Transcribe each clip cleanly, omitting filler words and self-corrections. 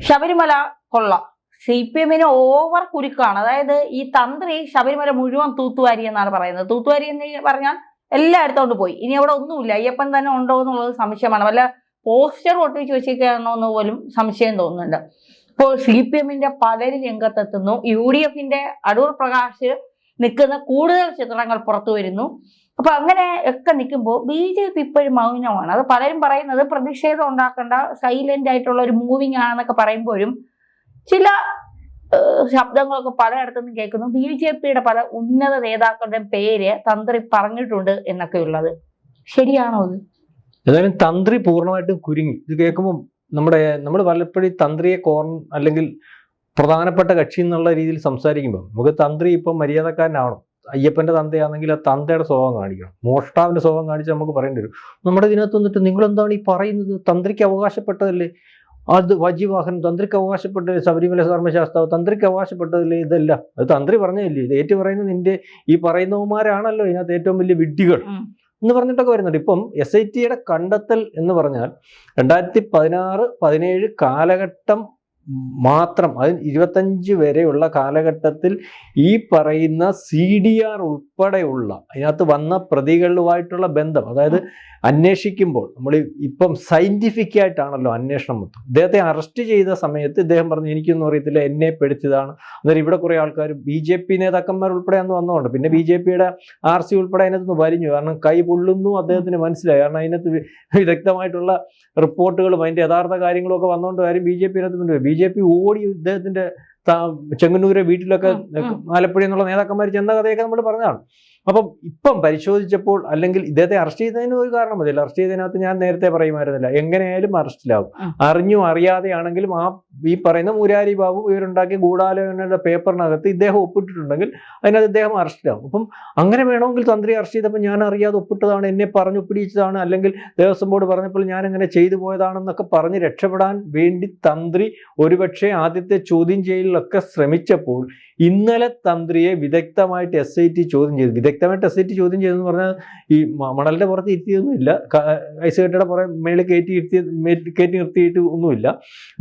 ശബരിമല കൊള്ള CPM-ന് ഓവർ കുരുക്കാണ്. അതായത് ഈ തന്ത്രി ശബരിമല മുഴുവൻ തൂത്തുവാരി എന്നാണ് പറയുന്നത്. തൂത്തുവാരി എന്ന് പറഞ്ഞാൽ എല്ലാം എടുത്തോണ്ട് പോയി. ഇനി അവിടെ ഒന്നുമില്ല. അയ്യപ്പൻ തന്നെ ഉണ്ടോ എന്നുള്ളത് സംശയമാണ്. വല്ല പോസ്റ്റർ ഒട്ടിച്ച് വെച്ചിരിക്കണോ എന്ന് പോലും സംശയം തോന്നുന്നുണ്ട്. ഇപ്പോൾ CPM-ന്റെ പലരും രംഗത്തെത്തുന്നു. UDF-ന്റെ അടൂർ പ്രകാശ് നിൽക്കുന്ന കൂടുതൽ ചിത്രങ്ങൾ പുറത്തു വരുന്നു. അപ്പൊ അങ്ങനെ ഒക്കെ നിൽക്കുമ്പോൾ BJP ഇപ്പോഴും മൗനമാണ്. അത് പലരും പറയുന്നത് പ്രതിഷേധം ഉണ്ടാക്കേണ്ട, സൈലന്റ് ആയിട്ടുള്ള ഒരു മൂവിങ് ആണെന്നൊക്കെ പറയുമ്പോഴും ചില ശബ്ദങ്ങളൊക്കെ പലയിടത്തുനിന്നും കേൾക്കുന്നു. BJP-യുടെ പല ഉന്നത നേതാക്കളുടെ പേര് തന്ത്രി പറഞ്ഞിട്ടുണ്ട് എന്നൊക്കെ ഉള്ളത് ശരിയാണോ? അത് ഏതായാലും തന്ത്രി പൂർണ്ണമായിട്ടും കുരുങ്ങി. ഇത് കേൾക്കുമ്പോൾ നമ്മൾ പലപ്പോഴും തന്ത്രിയെ അല്ലെങ്കിൽ പ്രധാനപ്പെട്ട കക്ഷി എന്നുള്ള രീതിയിൽ സംസാരിക്കുമ്പോൾ നമുക്ക് തന്ത്രി ഇപ്പം മര്യാദക്കാരനാവണം. അയ്യപ്പന്റെ തന്തയാണെങ്കിൽ ആ തന്തയുടെ സ്വഭാവം കാണിക്കണം. മോഷ്ടാവിന്റെ സ്വഭാവം കാണിച്ചാൽ നമുക്ക് പറയേണ്ടി വരും. നമ്മുടെ ഇതിനകത്ത് വന്നിട്ട് നിങ്ങൾ എന്താണ് ഈ പറയുന്നത്? തന്ത്രിക്ക് അവകാശപ്പെട്ടതല്ലേ അത് വജിവാഹനം, തന്ത്രിക്ക് അവകാശപ്പെട്ടത് ശബരിമല ധർമ്മശാസ്ത്രാവ്, തന്ത്രിക്ക് അവകാശപ്പെട്ടതല്ലേ ഇതല്ല. അത് തന്ത്രി പറഞ്ഞതല്ലേ? ഇത് ഏറ്റു പറയുന്നത് നിന്റെ ഈ പറയുന്നവന്മാരാണല്ലോ ഇതിനകത്ത് ഏറ്റവും വലിയ വിഡ്ഢികൾ എന്ന് പറഞ്ഞിട്ടൊക്കെ വരുന്നുണ്ട്. ഇപ്പം SITയുടെ കണ്ടെത്തൽ എന്ന് പറഞ്ഞാൽ 2016-17 കാലഘട്ടം മാത്രം, അതിന് 25 വരെയുള്ള കാലഘട്ടത്തിൽ ഈ പറയുന്ന CDR ഉൾപ്പെടെയുള്ള അതിനകത്ത് വന്ന പ്രതികളുമായിട്ടുള്ള ബന്ധം, അതായത് അന്വേഷിക്കുമ്പോൾ നമ്മൾ ഇപ്പം സയന്റിഫിക് ആയിട്ടാണല്ലോ അന്വേഷണം മൊത്തം. ഇദ്ദേഹത്തെ അറസ്റ്റ് ചെയ്ത സമയത്ത് ഇദ്ദേഹം പറഞ്ഞു എനിക്കൊന്നും അറിയത്തില്ല, എന്നെ പെടുത്തിയതാണ്. അന്നേരം ഇവിടെ കുറെ ആൾക്കാർ BJP നേതാക്കന്മാർ ഉൾപ്പെടെ അന്ന് വന്നുകൊണ്ട് പിന്നെ BJP-യുടെ RC ഉൾപ്പെടെ അതിനകത്ത് വലിഞ്ഞു. കാരണം കൈ പൊള്ളുന്നു അദ്ദേഹത്തിന് മനസ്സിലായി. കാരണം അതിനകത്ത് വിദഗ്ധമായിട്ടുള്ള റിപ്പോർട്ടുകളും അതിന്റെ യഥാർത്ഥ കാര്യങ്ങളും ഒക്കെ വന്നുകൊണ്ട് കാര്യം BJP ഓടി ഇദ്ദേഹത്തിന്റെ ചെങ്ങന്നൂരെ വീട്ടിലൊക്കെ ആലപ്പുഴ എന്നുള്ള നേതാക്കന്മാർ ചെന്ന കഥയൊക്കെ നമ്മൾ പറഞ്ഞതാണ്. അപ്പം ഇപ്പം പരിശോധിച്ചപ്പോൾ അല്ലെങ്കിൽ ഇദ്ദേഹത്തെ അറസ്റ്റ് ചെയ്തതിന് ഒരു കാരണം മതിയല്ല. അറസ്റ്റ് ചെയ്തതിനകത്ത് ഞാൻ നേരത്തെ പറയുമായിരുന്നില്ല, എങ്ങനെയായാലും അറസ്റ്റിലാവും. അറിഞ്ഞും അറിയാതെയാണെങ്കിലും ഈ പറയുന്ന മുരാരി ബാബു ഇവരുണ്ടാക്കിയ ഗൂഢാലോചനയുടെ പേപ്പറിനകത്ത് ഇദ്ദേഹം ഒപ്പിട്ടിട്ടുണ്ടെങ്കിൽ അതിനകത്ത് ഇദ്ദേഹം അറസ്റ്റിലാവും. അപ്പം അങ്ങനെ വേണമെങ്കിൽ തന്ത്രി അറസ്റ്റ് ചെയ്തപ്പോൾ ഞാൻ അറിയാതെ ഒപ്പിട്ടതാണ്, എന്നെ പറഞ്ഞു ഒപ്പിടിച്ചതാണ്, അല്ലെങ്കിൽ ദേവസ്വം ബോർഡ് പറഞ്ഞപ്പോൾ ഞാൻ അങ്ങനെ ചെയ്തു പോയതാണെന്നൊക്കെ പറഞ്ഞ് രക്ഷപ്പെടാൻ വേണ്ടി തന്ത്രി ഒരുപക്ഷെ ആദ്യത്തെ ചോദ്യം ചെയ്യലിലൊക്കെ ശ്രമിച്ചപ്പോൾ ഇന്നലെ തന്ത്രിയെ വിദഗ്ധമായിട്ട് SIT ചോദ്യം ചെയ്തു. വിദഗ്ധമായിട്ട് SIT ചോദ്യം ചെയ്തെന്ന് പറഞ്ഞാൽ ഈ മണലിന്റെ പുറത്ത് ഇരുത്തിയൊന്നുമില്ല, ഐസുകെട്ടയുടെ മേളിൽ കയറ്റി നിർത്തിയിട്ട് ഒന്നുമില്ല.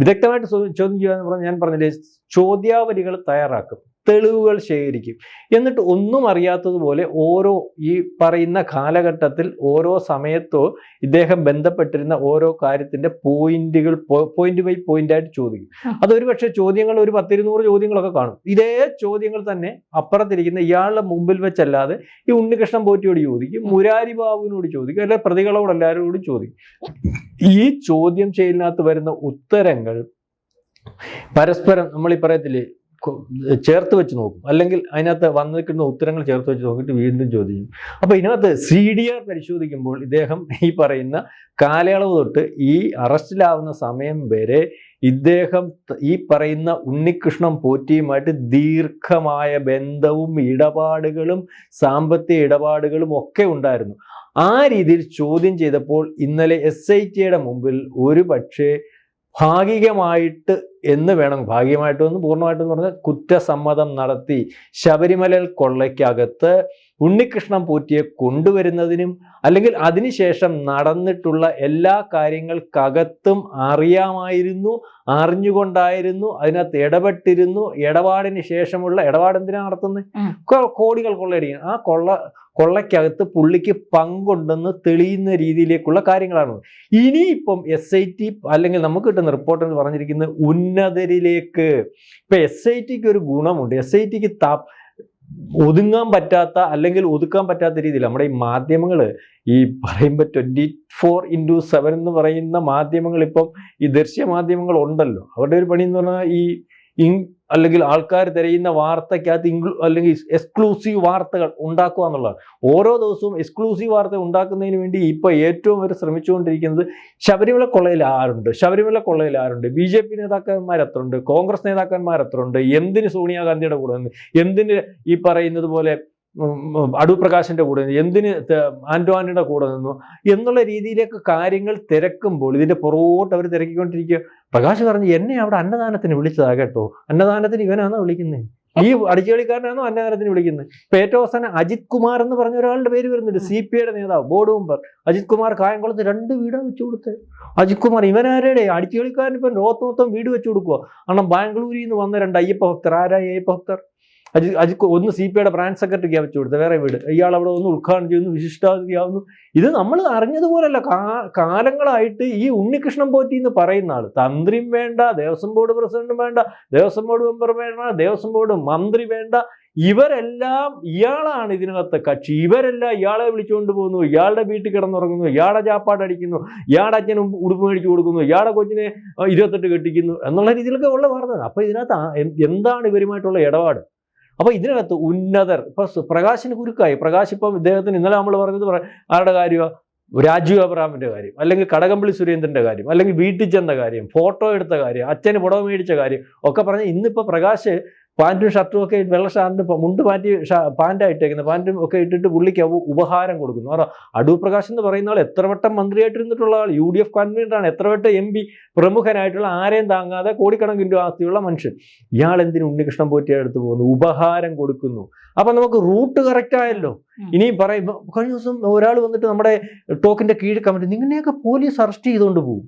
വിദഗ്ധമായിട്ട് ചോദ്യം ചെയ്യാന്ന് പറഞ്ഞാൽ ഞാൻ പറഞ്ഞില്ലേ, ചോദ്യാവലികൾ തയ്യാറാക്കും, തെളിവുകൾ ശേഖരിക്കും. എന്നിട്ട് ഒന്നും അറിയാത്തതുപോലെ ഓരോ ഈ പറയുന്ന കാലഘട്ടത്തിൽ ഓരോ സമയത്തോ ഇദ്ദേഹം ബന്ധപ്പെട്ടിരുന്ന ഓരോ കാര്യത്തിന്റെ പോയിന്റുകൾ പോയിന്റ് ബൈ പോയിന്റ് ആയിട്ട് ചോദിക്കും. അതൊരു പക്ഷേ ചോദ്യങ്ങൾ ഒരു 10-200 ചോദ്യങ്ങളൊക്കെ കാണും. ഇതേ ചോദ്യങ്ങൾ തന്നെ അപ്പുറത്തിരിക്കുന്ന ഇയാളുടെ മുമ്പിൽ വെച്ചല്ലാതെ ഈ ഉണ്ണികൃഷ്ണൻ പോറ്റിയോട് ചോദിക്കും, മുരാരി ബാബുവിനോട് ചോദിക്കും, അല്ലെ പ്രതികളോട് എല്ലാവരോടും ചോദിക്കും. ഈ ചോദ്യം ചെയ്യലിനകത്ത് വരുന്ന ഉത്തരങ്ങൾ പരസ്പരം നമ്മൾ ഈ പറയത്തില്ലേ ചേർത്ത് വെച്ച് നോക്കും, അല്ലെങ്കിൽ അതിനകത്ത് വന്നിരിക്കുന്ന ഉത്തരങ്ങൾ ചേർത്ത് വെച്ച് നോക്കിയിട്ട് വീണ്ടും ചോദിക്കും. അപ്പൊ ഇതിനകത്ത് CDR പരിശോധിക്കുമ്പോൾ ഇദ്ദേഹം ഈ പറയുന്ന കാലയളവ് തൊട്ട് ഈ അറസ്റ്റിലാവുന്ന സമയം വരെ ഇദ്ദേഹം ഈ പറയുന്ന ഉണ്ണികൃഷ്ണൻ പോറ്റിയുമായിട്ട് ദീർഘമായ ബന്ധവും ഇടപാടുകളും സാമ്പത്തിക ഇടപാടുകളും ഒക്കെ ഉണ്ടായിരുന്നു. ആ രീതിയിൽ ചോദ്യം ചെയ്തപ്പോൾ ഇന്നലെ SITയുടെ മുമ്പിൽ ഒരു പക്ഷേ ഭാഗികമായിട്ട് എന്ന് വേണം, ഭാഗികമായിട്ടൊന്നും പൂർണ്ണമായിട്ടെന്ന് പറഞ്ഞാൽ കുറ്റസമ്മതം നടത്തി ശബരിമല കൊള്ളയ്ക്കകത്ത് ഉണ്ണികൃഷ്ണൻ പോറ്റിയെ കൊണ്ടുവരുന്നതിനും അല്ലെങ്കിൽ അതിനുശേഷം നടന്നിട്ടുള്ള എല്ലാ കാര്യങ്ങൾക്കകത്തും അറിയാമായിരുന്നു, അറിഞ്ഞുകൊണ്ടായിരുന്നു, അതിനകത്ത് ഇടപെട്ടിരുന്നു. ഇടപാടിന് ശേഷമുള്ള ഇടപാട് എന്തിനാണ് നടത്തുന്നത്? കോടികൾ കൊള്ളയടിക്കണം. ആ കൊള്ളയ്ക്കകത്ത് പുള്ളിക്ക് പങ്കുണ്ടെന്ന് തെളിയുന്ന രീതിയിലേക്കുള്ള കാര്യങ്ങളാണ്. ഇനിയിപ്പം SIT അല്ലെങ്കിൽ നമുക്ക് കിട്ടുന്ന റിപ്പോർട്ട് എന്ന് പറഞ്ഞിരിക്കുന്നത് ഉന്നതരിലേക്ക്. ഇപ്പൊ SITക്ക് ഒരു ഗുണമുണ്ട്. SITക്ക് ഒതുങ്ങാൻ പറ്റാത്ത അല്ലെങ്കിൽ ഒതുക്കാൻ പറ്റാത്ത രീതിയിൽ നമ്മുടെ ഈ മാധ്യമങ്ങൾ ഈ പറയുമ്പോൾ 24/7 എന്ന് പറയുന്ന മാധ്യമങ്ങൾ ഇപ്പം ഈ ദൃശ്യമാധ്യമങ്ങൾ ഉണ്ടല്ലോ, അവരുടെ ഒരു പണി എന്ന് പറഞ്ഞാൽ ഈ അല്ലെങ്കിൽ ആൾക്കാർ തിരയുന്ന വാർത്തയ്ക്കകത്ത് അല്ലെങ്കിൽ എക്സ്ക്ലൂസീവ് വാർത്തകൾ ഉണ്ടാക്കുക എന്നുള്ളതാണ്. ഓരോ ദിവസവും എക്സ്ക്ലൂസീവ് വാർത്ത ഉണ്ടാക്കുന്നതിന് വേണ്ടി ഇപ്പൊ ഏറ്റവും അവർ ശ്രമിച്ചുകൊണ്ടിരിക്കുന്നത് ശബരിമല കൊള്ളയിൽ ആരുണ്ട്, ശബരിമല കൊള്ളയിൽ ആരുണ്ട്, BJP നേതാക്കന്മാർ എത്ര ഉണ്ട്, കോൺഗ്രസ് നേതാക്കന്മാർ എത്ര ഉണ്ട്, എന്തിന് സോണിയാഗാന്ധിയുടെ കൂടെ നിന്ന്, എന്തിന് ഈ പറയുന്നത് പോലെ അടൂർ പ്രകാശിന്റെ കൂടെ നിന്ന്, എന്തിന് ആന്റോണിയുടെ കൂടെ നിന്നു എന്നുള്ള രീതിയിലേക്ക് കാര്യങ്ങൾ തിരക്കുമ്പോൾ ഇതിന്റെ പുറകോട്ട് അവർ തിരക്കിക്കൊണ്ടിരിക്കുക. പ്രകാശ് പറഞ്ഞു എന്നെ അവിടെ അന്നദാനത്തിന് വിളിച്ചതാ കേട്ടോ, അന്നദാനത്തിന് ഇവനാണോ വിളിക്കുന്നത്? ഈ അടിച്ചുകളിക്കാരനാണോ അന്നേരത്തിന് വിളിക്കുന്നത്? ഇപ്പൊ ഏറ്റവും അവസാനം അജിത് കുമാർ എന്ന് പറഞ്ഞ ഒരാളുടെ പേര് വരുന്നുണ്ട്, CPI നേതാവ്, ബോർഡ് മെമ്പർ അജിത് കുമാർ. കായംകുളത്ത് 2 വീടാ വെച്ചു കൊടുത്തത് അജിത് കുമാർ. ഇവനാരുടെ അടിച്ചുകളിക്കാരൻ ഇപ്പം ലോകത്ത് മൊത്തം വീട് വെച്ചു കൊടുക്കുക. കാരണം ബാംഗ്ലൂരിൽ നിന്ന് വന്ന 2 അയ്യപ്പ ഭക്തർ. ആരായി അയ്യപ്പ ഭക്തർ? അജിത് ഒന്ന് CPIയുടെ ബ്രാഞ്ച് സെക്രട്ടറിക്ക് വെച്ചു കൊടുത്തത്, വേറെ വീട്. ഇയാൾ അവിടെ ഒന്ന് ഉദ്ഘാടനം ചെയ്യുന്നു, വിശിഷ്ടാതിഥിയാവുന്നു. ഇത് നമ്മൾ അറിഞ്ഞതുപോലല്ല. കാലങ്ങളായിട്ട് ഈ ഉണ്ണികൃഷ്ണൻ പോറ്റി എന്ന് പറയുന്ന ആള് തന്ത്രിയും വേണ്ട, ദേവസ്വം ബോർഡ് പ്രസിഡന്റും വേണ്ട, ദേവസ്വം ബോർഡ് മെമ്പർ വേണ്ട, ദേവസ്വം ബോർഡ് മന്ത്രി വേണ്ട, ഇവരെല്ലാം ഇയാളാണ് ഇതിനകത്ത് കക്ഷി. ഇവരെല്ലാം ഇയാളെ വിളിച്ചുകൊണ്ട് പോകുന്നു, ഇയാളുടെ വീട്ടിൽ കിടന്നുറങ്ങുന്നു, ഇയാളുടെ ചാപ്പാടടിക്കുന്നു, ഇയാളുടെ അച്ഛനും ഉടുപ്പ് മേടിച്ചു കൊടുക്കുന്നു, ഇയാളുടെ കൊച്ചിനെ 28 കെട്ടിക്കുന്നു എന്നുള്ള രീതിയിലൊക്കെ ഉള്ള വാർത്ത. അപ്പൊ ഇതിനകത്ത് എന്താണ് ഇവരുമായിട്ടുള്ള ഇടപാട്? അപ്പൊ ഇതിനകത്ത് ഉന്നതർ, ഇപ്പൊ പ്രകാശിന് കുരുക്കായി. പ്രകാശ് ഇപ്പം ഇദ്ദേഹത്തിന് ഇന്നലെ നമ്മൾ പറഞ്ഞത് ആരുടെ കാര്യമാണ്? രാജീവ് അബ്രാമിന്റെ കാര്യം, അല്ലെങ്കിൽ കടകംപള്ളി സുരേന്ദ്രന്റെ കാര്യം, അല്ലെങ്കിൽ വീട്ടിൽ ചെന്ന കാര്യം, ഫോട്ടോ എടുത്ത കാര്യം, അച്ഛന് പുടവ മേടിച്ച കാര്യം ഒക്കെ പറഞ്ഞ് ഇന്നിപ്പോ പ്രകാശ് പാൻറ്റും ഷർട്ടും ഒക്കെ വെള്ള ഷാർട്ടിന് മുണ്ട് മാറ്റി പാൻറ്റായിട്ടേക്കുന്നത്, പാൻറ്റും ഒക്കെ ഇട്ടിട്ട് പുള്ളിക്ക് ഉപഹാരം കൊടുക്കുന്നു. കാരണം അടൂർ പ്രകാശ് എന്ന് പറയുന്ന ആൾ എത്ര വട്ടം മന്ത്രിയായിട്ടിരുന്നിട്ടുള്ള ആൾ, UDF കൺവീനറാണ്, എത്ര വട്ടം MP പ്രമുഖനായിട്ടുള്ള, ആരെയും താങ്ങാതെ കോടിക്കണക്കിന് രൂപ ആസ്തിയുള്ള മനുഷ്യൻ. ഇയാൾ എന്തിനു ഉണ്ണികൃഷ്ണൻ പോറ്റിയെ അടുത്ത് പോകുന്നു? ഉപഹാരം കൊടുക്കുന്നു. അപ്പൊ നമുക്ക് റൂട്ട് കറക്റ്റ് ആയല്ലോ. ഇനിയും പറയും, കഴിഞ്ഞ ദിവസം ഒരാൾ വന്നിട്ട് നമ്മുടെ ടോക്കിന്റെ കീഴിൽ കമന്റ്, നിങ്ങളെയൊക്കെ പോലീസ് അറസ്റ്റ് ചെയ്തുകൊണ്ട് പോകും,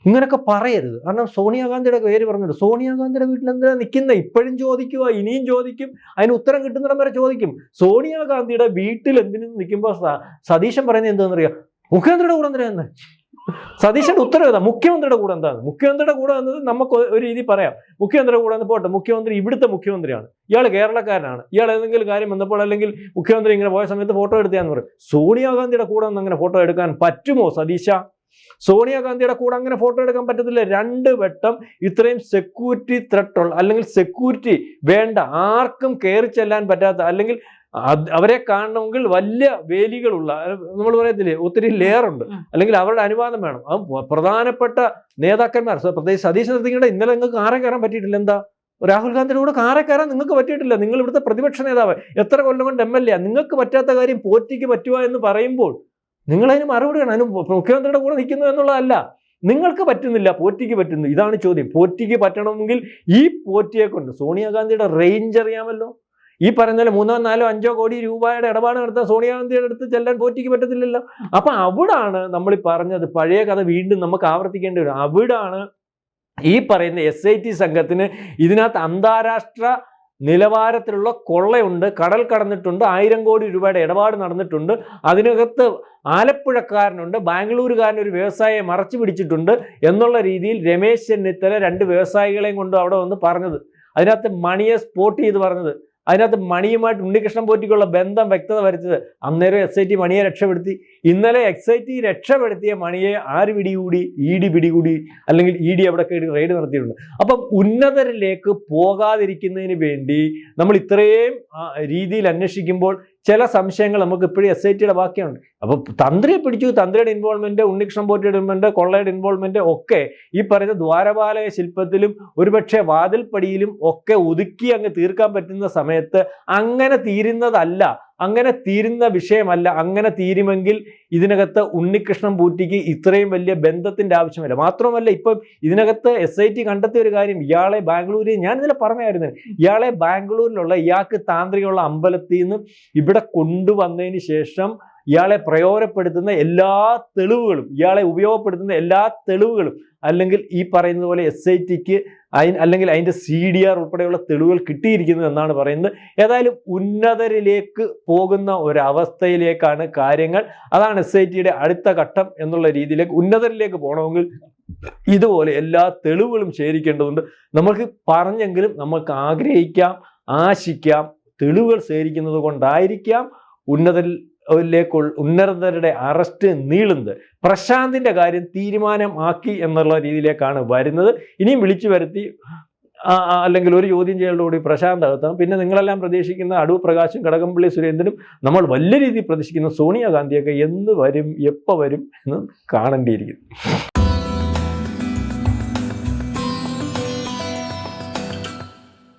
ഇങ്ങനെയൊക്കെ പറയരുത്. കാരണം സോണിയാഗാന്ധിയുടെ പേര് പറഞ്ഞിട്ട്, സോണിയാഗാന്ധിയുടെ വീട്ടിൽ എന്തിനാ നിൽക്കുന്നത്? ഇപ്പോഴും ചോദിക്കുക, ഇനിയും ചോദിക്കും, അതിന് ഉത്തരം കിട്ടുന്നിടം വരെ ചോദിക്കും. സോണിയാഗാന്ധിയുടെ വീട്ടിൽ എന്തിനു നിൽക്കുമ്പോൾ സതീശൻ പറയുന്നത് എന്താണെന്നറിയാം? മുഖ്യമന്ത്രിയുടെ കൂടെ എന്തിനാ? സതീശന്റെ ഉത്തരം ഏതാ? മുഖ്യമന്ത്രിയുടെ കൂടെ എന്താണ്? മുഖ്യമന്ത്രിയുടെ കൂടെ എന്നത് നമുക്ക് ഒരു രീതി പറയാം. മുഖ്യമന്ത്രിയുടെ കൂടെ എന്ന് പോട്ടെ, മുഖ്യമന്ത്രി ഇവിടുത്തെ മുഖ്യമന്ത്രിയാണ്, ഇയാൾ കേരളക്കാരനാണ്, ഇയാൾ ഏതെങ്കിലും കാര്യം വന്നപ്പോൾ അല്ലെങ്കിൽ മുഖ്യമന്ത്രി ഇങ്ങനെ പോയ സമയത്ത് ഫോട്ടോ എടുത്താന്ന് പറയും. സോണിയാഗാന്ധിയുടെ കൂടെ ഒന്ന് അങ്ങനെ ഫോട്ടോ എടുക്കാൻ പറ്റുമോ സതീശ? സോണിയാഗാന്ധിയുടെ കൂടെ അങ്ങനെ ഫോട്ടോ എടുക്കാൻ പറ്റത്തില്ല. 2 വട്ടം ഇത്രയും സെക്യൂരിറ്റി ത്രെട്ടുള്ള, അല്ലെങ്കിൽ സെക്യൂരിറ്റി വേണ്ട, ആർക്കും കയറി ചെല്ലാൻ പറ്റാത്ത, അല്ലെങ്കിൽ അവരെ കാണണമെങ്കിൽ വലിയ വേലികളുള്ള, നമ്മൾ പറയത്തില്ലേ ഒത്തിരി ലെയർ ഉണ്ട്, അല്ലെങ്കിൽ അവരുടെ അനുവാദം വേണം. പ്രധാനപ്പെട്ട നേതാക്കന്മാർ, പ്രത്യേകിച്ച് സതീശൻ നിർത്തിക്കേണ്ട, ഇന്നലെ നിങ്ങൾക്ക് കാറെ കയറാൻ പറ്റിയിട്ടില്ല. എന്താ? രാഹുൽ ഗാന്ധിയുടെ കൂടെ കാറെ കയറാൻ നിങ്ങൾക്ക് പറ്റിയിട്ടില്ല. നിങ്ങൾ ഇവിടുത്തെ പ്രതിപക്ഷ നേതാവ്, എത്ര കൊല്ലം കൊണ്ട് MLA, നിങ്ങൾക്ക് പറ്റാത്ത കാര്യം പോറ്റിക്ക് പറ്റുക എന്ന് പറയുമ്പോൾ നിങ്ങളതിന് മറുപടിയാണ്. അതിന് മുഖ്യമന്ത്രിയുടെ കൂടെ നിൽക്കുന്നു എന്നുള്ളതല്ല, നിങ്ങൾക്ക് പറ്റുന്നില്ല, പോറ്റിക്ക് പറ്റുന്നു. ഇതാണ് ചോദ്യം. പോറ്റിക്ക് പറ്റണമെങ്കിൽ ഈ പോറ്റിയെ കൊണ്ട്, സോണിയാഗാന്ധിയുടെ റേഞ്ച് അറിയാമല്ലോ. ഈ പറയുന്ന 3, 4, 5 കോടി രൂപയുടെ ഇടപാട് നടത്താൻ സോണിയാഗാന്ധിയുടെ അടുത്ത് ചെല്ലാൻ പോറ്റിക്ക് പറ്റത്തില്ലല്ലോ. അപ്പൊ അവിടാണ് നമ്മൾ ഈ പറഞ്ഞത്, പഴയ കഥ വീണ്ടും നമുക്ക് ആവർത്തിക്കേണ്ടി വരും. അവിടാണ് ഈ പറയുന്ന SIT സംഘത്തിന് ഇതിനകത്ത് അന്താരാഷ്ട്ര നിലവാരത്തിലുള്ള കൊള്ളയുണ്ട്, കടൽ കടന്നിട്ടുണ്ട്, 1000 കോടി രൂപയുടെ ഇടപാട് നടന്നിട്ടുണ്ട്. അതിനകത്ത് ആലപ്പുഴക്കാരനുണ്ട്, ബാംഗ്ലൂരുകാരൻ ഒരു വ്യവസായിയെ മറച്ചു പിടിച്ചിട്ടുണ്ട് എന്നുള്ള രീതിയിൽ രമേശ് ചെന്നിത്തല 2 വ്യവസായികളെയും കൊണ്ട് അവിടെ വന്ന് പറഞ്ഞത്. അതിനകത്ത് മണിയെ സ്പോട്ട് ചെയ്ത് പറഞ്ഞത്, അതിനകത്ത് മണിയുമായിട്ട് ഉണ്ണികൃഷ്ണൻ പോറ്റിക്കുള്ള ബന്ധം വ്യക്തത വരുത്തത്. അന്നേരം SIT മണിയെ രക്ഷപ്പെടുത്തി. ഇന്നലെ XIT രക്ഷപ്പെടുത്തിയ മണിയെ ആര് പിടികൂടി? ED പിടികൂടി, അല്ലെങ്കിൽ ED അവിടെ റെയ്ഡ് നടത്തിയിട്ടുണ്ട്. അപ്പം ഉന്നതരിലേക്ക് പോകാതിരിക്കുന്നതിന് വേണ്ടി നമ്മൾ ഇത്രയും രീതിയിൽ അന്വേഷിക്കുമ്പോൾ ചില സംശയങ്ങൾ നമുക്ക് ഇപ്പോഴും SITയുടെ ബാക്കിയുണ്ട്. അപ്പൊ തന്ത്രിയെ പിടിച്ചു, തന്ത്രിയുടെ ഇൻവോൾവ്മെന്റ്, ഉണ്ണികൃഷ്ണൻ പോറ്റിയുടെ ഇൻവോൾവ്മെന്റ്, കൊള്ളയുടെ ഇൻവോൾവ്മെന്റ് ഒക്കെ ഈ പറയുന്ന ദ്വാരപാലക ശില്പത്തിലും ഒരുപക്ഷെ വാതിൽപ്പടിയിലും ഒക്കെ ഒതുക്കി അങ്ങ് തീർക്കാൻ പറ്റുന്ന സമയത്ത് അങ്ങനെ തീരുന്നതല്ല, അങ്ങനെ തീരുന്ന വിഷയമല്ല. അങ്ങനെ തീരുമെങ്കിൽ ഇതിനകത്ത് ഉണ്ണികൃഷ്ണൻ പോറ്റിക്ക് ഇത്രയും വലിയ ബന്ധത്തിന്റെ ആവശ്യമില്ല. മാത്രമല്ല, ഇപ്പം ഇതിനകത്ത് SIT കണ്ടെത്തിയ ഒരു കാര്യം, ഇയാളെ ബാംഗ്ലൂരിൽ, ഞാൻ ഇന്നലെ പറഞ്ഞായിരുന്നു, ഇയാളെ ബാംഗ്ലൂരിലുള്ള ഇയാൾക്ക് താന്ത്രികമുള്ള അമ്പലത്തിൽ നിന്ന് ഇവിടെ കൊണ്ടുവന്നതിന് ശേഷം ഇയാളെ പ്രയോജനപ്പെടുത്തുന്ന എല്ലാ തെളിവുകളും, ഇയാളെ ഉപയോഗപ്പെടുത്തുന്ന എല്ലാ തെളിവുകളും, അല്ലെങ്കിൽ ഈ പറയുന്നത് പോലെ SITക്ക് അല്ലെങ്കിൽ അതിൻ്റെ CDR ഉൾപ്പെടെയുള്ള തെളിവുകൾ കിട്ടിയിരിക്കുന്നു എന്നാണ് പറയുന്നത്. ഏതായാലും ഉന്നതരിലേക്ക് പോകുന്ന ഒരവസ്ഥയിലേക്കാണ് കാര്യങ്ങൾ. അതാണ് SITയുടെ അടുത്ത ഘട്ടം എന്നുള്ള രീതിയിലേക്ക്. ഉന്നതരിലേക്ക് പോകണമെങ്കിൽ ഇതുപോലെ എല്ലാ തെളിവുകളും ശേഖരിക്കേണ്ടതുണ്ട്. നമുക്ക് പറഞ്ഞെങ്കിലും നമുക്ക് ആഗ്രഹിക്കാം, ആശിക്കാം, തെളിവുകൾ ശേഖരിക്കുന്നത് കൊണ്ടായിരിക്കാം ഉന്നതരുടെ അറസ്റ്റ് നീളുന്നത്. പ്രശാന്തിന്റെ കാര്യം തീരുമാനം ആക്കി എന്നുള്ള രീതിയിലേക്കാണ് വരുന്നത്. ഇനിയും വിളിച്ചു വരുത്തി അല്ലെങ്കിൽ ഒരു ചോദ്യം ചെയ്യലോടുകൂടി പ്രശാന്ത് അകത്താം. പിന്നെ നിങ്ങളെല്ലാം പ്രതീക്ഷിക്കുന്ന അടൂർ പ്രകാശും കടകംപള്ളി സുരേന്ദ്രനും, നമ്മൾ വലിയ രീതിയിൽ പ്രതീക്ഷിക്കുന്ന സോണിയാഗാന്ധിയൊക്കെ എന്ന് വരും, എപ്പോൾ വരും എന്ന് കാണേണ്ടിയിരിക്കുന്നു.